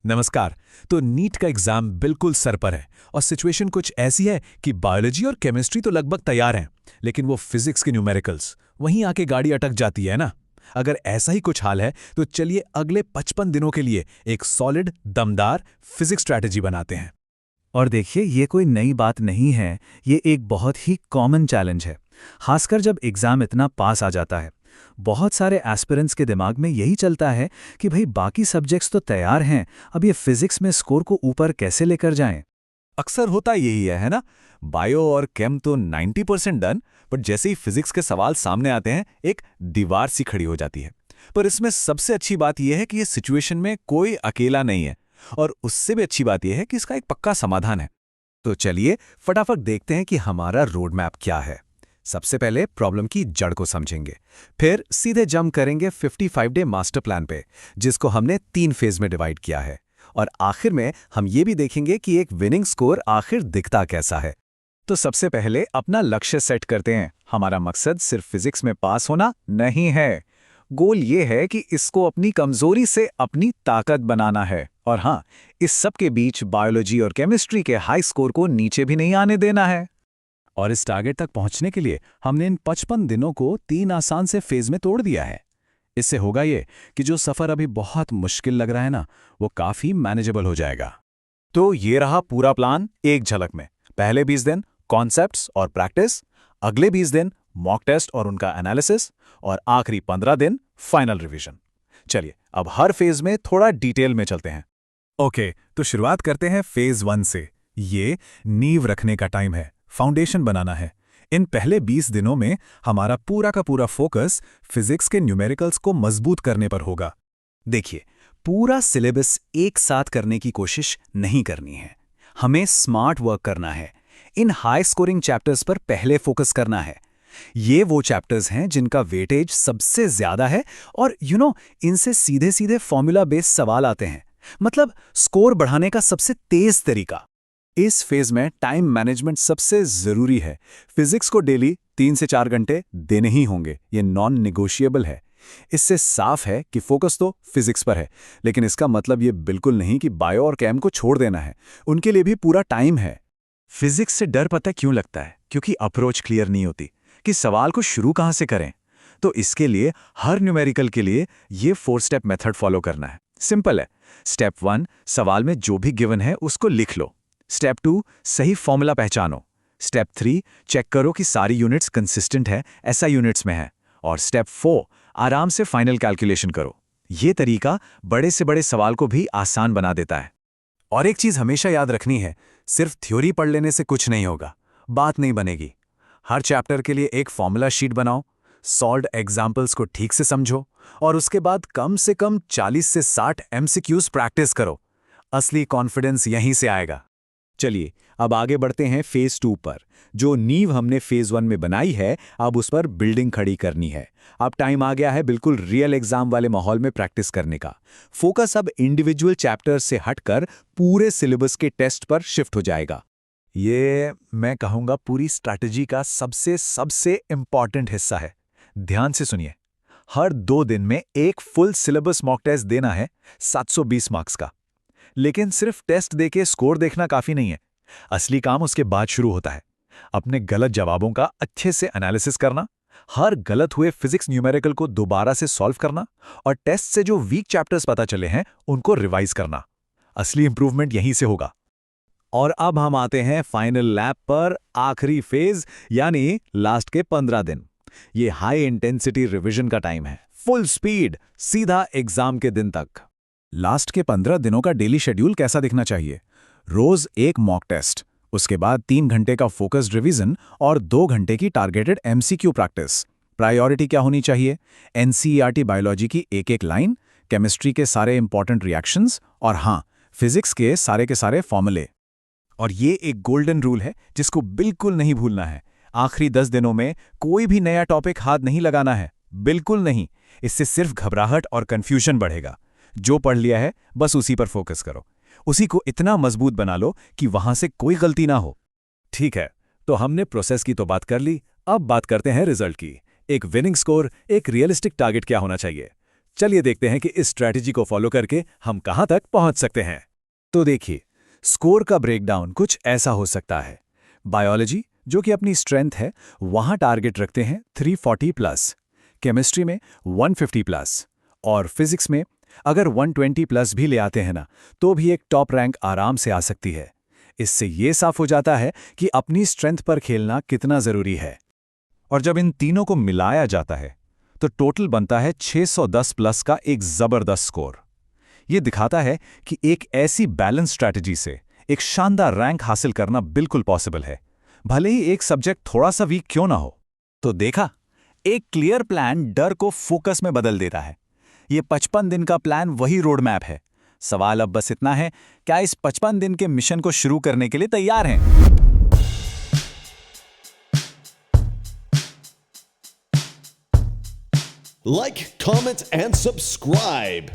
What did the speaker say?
नमस्कार। तो नीट का एग्जाम बिल्कुल सर पर है और सिचुएशन कुछ ऐसी है कि बायोलॉजी और केमिस्ट्री तो लगभग तैयार हैं, लेकिन वो फिजिक्स के न्यूमेरिकल्स वहीं आके गाड़ी अटक जाती है ना। अगर ऐसा ही कुछ हाल है तो चलिए अगले 55 दिनों के लिए एक सॉलिड दमदार फिजिक्स स्ट्रैटेजी बनाते हैं। और देखिए, ये कोई नई बात नहीं है। ये एक बहुत ही कॉमन चैलेंज है, खासकर जब एग्ज़ाम इतना पास आ जाता है। बहुत सारे एस्पिरेंट्स के दिमाग में यही चलता है कि भाई बाकी सब्जेक्ट्स तो तैयार हैं, अब ये फिजिक्स में स्कोर को ऊपर कैसे लेकर जाएं। अक्सर होता यही है ना। बायो और केम तो 90% डन, पर जैसे ही फिजिक्स के सवाल सामने आते हैं एक दीवार सी खड़ी हो जाती है। पर इसमें सबसे अच्छी बात यह है कि ये सिचुएशन में कोई अकेला नहीं है, और उससे भी अच्छी बात यह है कि इसका एक पक्का समाधान है। तो चलिए फटाफट देखते हैं कि हमारा रोड मैप क्या है। सबसे पहले प्रॉब्लम की जड़ को समझेंगे, फिर सीधे जंप करेंगे 55 डे मास्टर प्लान पे, जिसको हमने 3 फेज में डिवाइड किया है। और आखिर में हम ये भी देखेंगे कि एक विनिंग स्कोर आखिर दिखता कैसा है। तो सबसे पहले अपना लक्ष्य सेट करते हैं। हमारा मकसद सिर्फ फिजिक्स में पास होना नहीं है। गोल ये है कि इसको अपनी कमजोरी से अपनी ताकत बनाना है। और हाँ, इस सब के बीच बायोलॉजी और केमिस्ट्री के हाई स्कोर को नीचे भी नहीं आने देना है। और इस टारगेट तक पहुंचने के लिए हमने इन 55 दिनों को 3 आसान से फेज में तोड़ दिया है। इससे होगा ये कि जो सफर अभी बहुत मुश्किल लग रहा है ना, वो काफी मैनेजेबल हो जाएगा। तो ये रहा पूरा प्लान एक झलक में। पहले 20 दिन कॉन्सेप्ट्स और प्रैक्टिस, अगले 20 दिन मॉक टेस्ट और उनका एनालिसिस, और आखिरी 15 दिन फाइनल रिवीजन। चलिए अब हर फेज में थोड़ा डिटेल में चलते हैं। ओके, तो शुरुआत करते हैं फेज 1 से। ये नींव रखने का टाइम है, फाउंडेशन बनाना है। इन पहले 20 दिनों में हमारा पूरा का पूरा फोकस फिजिक्स के न्यूमेरिकल्स को मजबूत करने पर होगा। देखिए, पूरा सिलेबस एक साथ करने की कोशिश नहीं करनी है। हमें स्मार्ट वर्क करना है। इन हाई स्कोरिंग चैप्टर्स पर पहले फोकस करना है। ये वो चैप्टर्स हैं जिनका वेटेज सबसे ज्यादा है, और इनसे सीधे सीधे फॉर्मूला बेस्ड सवाल आते हैं। मतलब स्कोर बढ़ाने का सबसे तेज तरीका। इस फेज में टाइम मैनेजमेंट सबसे जरूरी है। फिजिक्स को डेली 3 से 4 घंटे देने ही होंगे, ये नॉन निगोशिएबल है। इससे साफ है कि फोकस तो फिजिक्स पर है, लेकिन इसका मतलब ये बिल्कुल नहीं कि बायो और केम को छोड़ देना है। उनके लिए भी पूरा टाइम है। फिजिक्स से डर पता क्यों लगता है? क्योंकि अप्रोच क्लियर नहीं होती कि सवाल को शुरू कहां से करें। तो इसके लिए हर न्यूमेरिकल के लिए ये 4 स्टेप मेथड फॉलो करना है। सिंपल है। स्टेप 1, सवाल में जो भी गिवन है उसको लिख लो। स्टेप 2, सही फॉर्मूला पहचानो। स्टेप 3, चेक करो कि सारी यूनिट्स कंसिस्टेंट है, ऐसा यूनिट्स में है। और स्टेप 4, आराम से फाइनल कैलकुलेशन करो। ये तरीका बड़े से बड़े सवाल को भी आसान बना देता है। और एक चीज हमेशा याद रखनी है, सिर्फ थ्योरी पढ़ लेने से कुछ नहीं होगा, बात नहीं बनेगी। हर चैप्टर के लिए एक फॉर्मूला शीट बनाओ, सॉल्व्ड एग्जाम्पल्स को ठीक से समझो, और उसके बाद कम से कम 40 से 60 एमसीक्यूज प्रैक्टिस करो। असली कॉन्फिडेंस यहीं से आएगा। चलिए अब आगे बढ़ते हैं फेज 2 पर। जो नींव हमने फेज 1 में बनाई है, अब उस पर बिल्डिंग खड़ी करनी है। अब टाइम आ गया है बिल्कुल रियल एग्जाम वाले माहौल में प्रैक्टिस करने का। फोकस अब इंडिविजुअल चैप्टर से हटकर पूरे सिलेबस के टेस्ट पर शिफ्ट हो जाएगा। ये मैं कहूंगा पूरी स्ट्रैटेजी का सबसे सबसे इंपॉर्टेंट हिस्सा है। ध्यान से सुनिए। हर 2 दिन में एक फुल सिलेबस मॉक टेस्ट देना है, 720 मार्क्स का। लेकिन सिर्फ टेस्ट देके स्कोर देखना काफी नहीं है। असली काम उसके बाद शुरू होता है। अपने गलत जवाबों का अच्छे से एनालिसिस करना, हर गलत हुए फिजिक्स न्यूमेरिकल को दोबारा से सॉल्व करना, और टेस्ट से जो वीक चैप्टर्स पता चले हैं उनको रिवाइज करना। असली इंप्रूवमेंट यहीं से होगा। और अब हम आते हैं फाइनल लैप पर, आखिरी फेज यानी लास्ट के 15 दिन। ये हाई इंटेंसिटी रिवीजन का टाइम है। फुल स्पीड, सीधा एग्जाम के दिन तक। लास्ट के 15 दिनों का डेली शेड्यूल कैसा दिखना चाहिए? रोज एक मॉक टेस्ट, उसके बाद 3 घंटे का फोकस्ड रिवीजन और 2 घंटे की टारगेटेड एमसीक्यू प्रैक्टिस। प्रायोरिटी क्या होनी चाहिए? एनसीईआरटी बायोलॉजी की एक एक लाइन, केमिस्ट्री के सारे इंपॉर्टेंट रिएक्शंस, और हाँ, फिजिक्स के सारे फॉर्मूले। और ये एक गोल्डन रूल है जिसको बिल्कुल नहीं भूलना है। आखिरी 10 दिनों में कोई भी नया टॉपिक हाथ नहीं लगाना है, बिल्कुल नहीं। इससे सिर्फ घबराहट और कंफ्यूजन बढ़ेगा। जो पढ़ लिया है बस उसी पर फोकस करो। उसी को इतना मजबूत बना लो कि वहां से कोई गलती ना हो। ठीक है, तो हमने प्रोसेस की तो बात कर ली, अब बात करते हैं रिजल्ट की। एक विनिंग स्कोर, एक रियलिस्टिक टारगेट क्या होना चाहिए? चलिए देखते हैं कि इस स्ट्रैटेजी को फॉलो करके हम कहां तक पहुंच सकते हैं। तो देखिए, स्कोर का ब्रेकडाउन कुछ ऐसा हो सकता है। बायोलॉजी, जो कि अपनी स्ट्रेंथ है, वहां टारगेट रखते हैं 340 प्लस, केमिस्ट्री में 150 प्लस, और फिजिक्स में अगर 120 प्लस भी ले आते हैं ना, तो भी एक टॉप रैंक आराम से आ सकती है। इससे ये साफ हो जाता है कि अपनी स्ट्रेंथ पर खेलना कितना जरूरी है। और जब इन तीनों को मिलाया जाता है तो टोटल बनता है 610 प्लस का एक जबरदस्त स्कोर। यह दिखाता है कि एक ऐसी बैलेंस स्ट्रैटेजी से एक शानदार रैंक हासिल करना बिल्कुल पॉसिबल है, भले ही एक सब्जेक्ट थोड़ा सा वीक क्यों ना हो। तो देखा, एक क्लियर प्लान डर को फोकस में बदल देता है। ये 55 दिन का प्लान वही रोड मैप है। सवाल अब बस इतना है, क्या इस 55 दिन के मिशन को शुरू करने के लिए तैयार हैं? Like, comment, and subscribe.